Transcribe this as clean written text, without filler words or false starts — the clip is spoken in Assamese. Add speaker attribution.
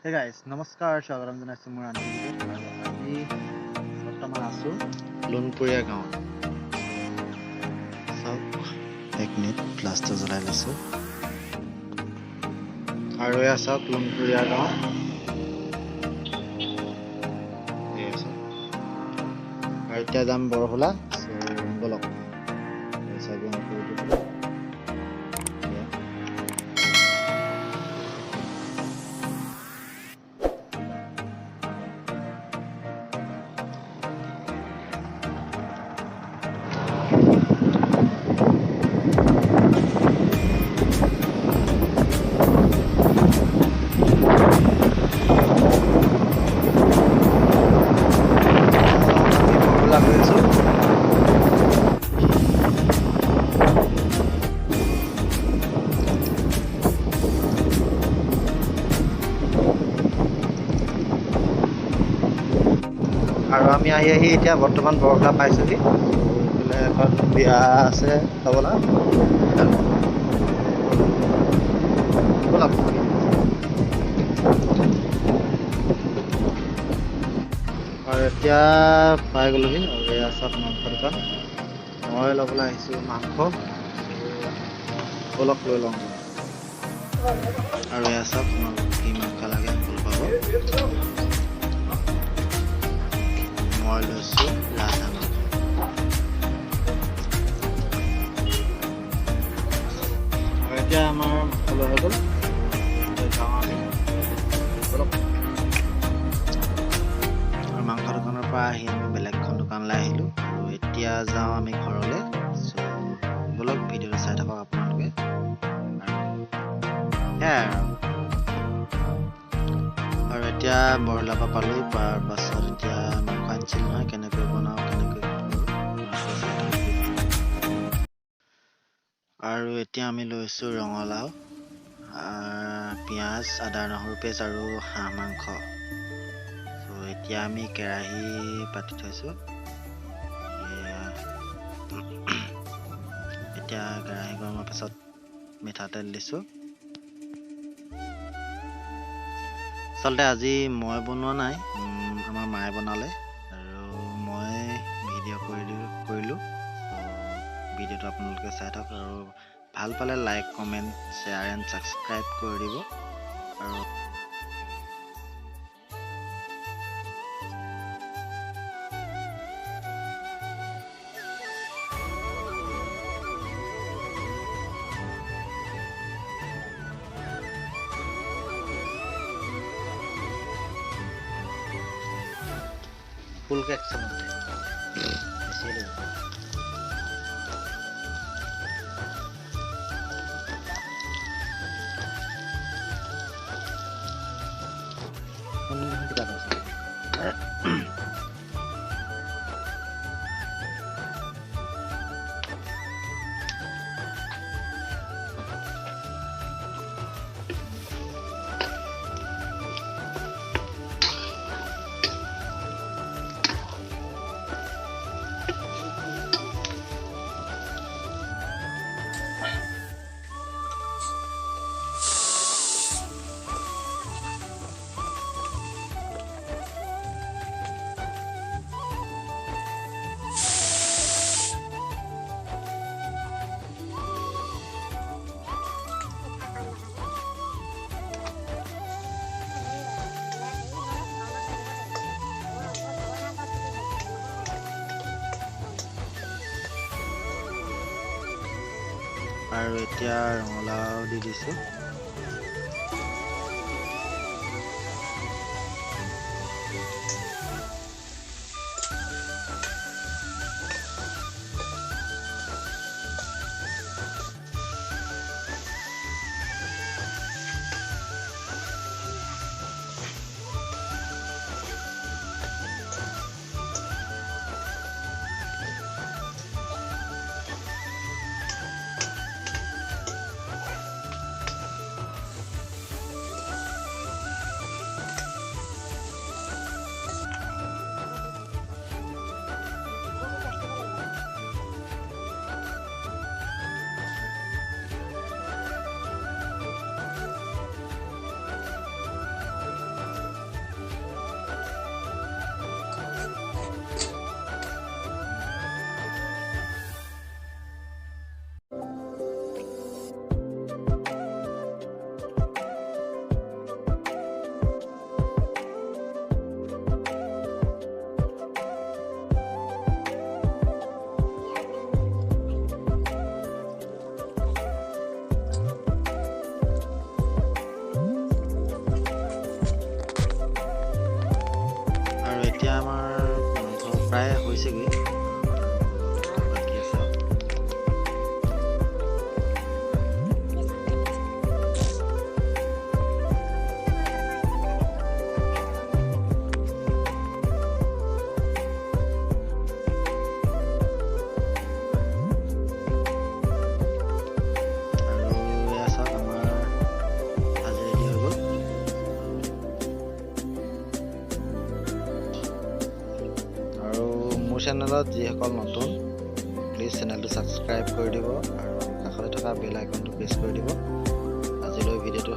Speaker 1: Hey guys, নমস্কাৰ স্বাগতম জনাইছো মোৰ আন আজি বৰ্তমান আছো লুনপুৰীয়া গাঁৱত চাওক 1 মিনিট প্লাষ্টাৰ জ্বলাই লৈছো আৰু এয়া চাওক লুনপুৰীয়া গাঁও আৰু এতিয়া যাম বৰহোলা বলক আৰু আমি আহি এতিয়া বৰ্তমান বৰহোলা পাইছোহি এইফালে এখন বিয়া আছে চাবলা আৰু এতিয়া পাই গ'লোহি আৰু এয়া চাওক মাংস দোকান মই ল'বলৈ আহিছোঁ মাংস বলক লৈ লওঁ আৰু এয়া চাওক কি মাংস লাগে ফুল পাব মই লৈছোঁ ৰাজহাঁহ মাংস এতিয়া আমাৰ মাংস লোৱা হৈ গ'ল যাওঁ আমি বলক আৰু মাংস দোকানৰ পৰা আহি আমি বেলেগ এখন দোকানলৈ আহিলোঁ আৰু এতিয়া যাওঁ আমি ঘৰলৈ বলক ভিডিঅ'টো চাই থাকক আপোনালোকে আৰু এতিয়া বৰহোলাৰ পৰা পালোঁ পোৱাৰ পাছত এতিয়া মাংস আনিছিল নহয় কেনেকৈ বনাওঁ কেনেকৈ আৰু এতিয়া আমি লৈছোঁ ৰঙালাও পিঁয়াজ আদা নহৰু পেষ্ট আৰু হাঁহ মাংস এতিয়া আমি কেৰাহী পাতি থৈছোঁ এতিয়া কেৰাহী গৰমৰ পাছত মিঠাতেল দিছোঁ আচলতে আজি মই বনোৱা নাই আমাৰ মায়ে বনালে আৰু মই ভিডিঅ' কৰিলোঁ ভিডিঅ'টো আপোনালোকে চাই থাকক আৰু ভাল পালে like comment share and subscribe কৰি দিব আৰু ফুল কেক চামতে আৰু এতিয়া ৰঙালাও দি দিছোঁ এতিয়া আমাৰ মাংস প্ৰায় হৈছেগৈ, বাকী আছে। চেনেলত যিসকল নতুন, প্লিজ চেনেলটো ছাবস্ক্ৰাইব কৰি দিব আৰু কাষতে থকা বেল আইকনটো প্ৰেছ কৰি দিব। আজিলৈ ভিডিঅ'টো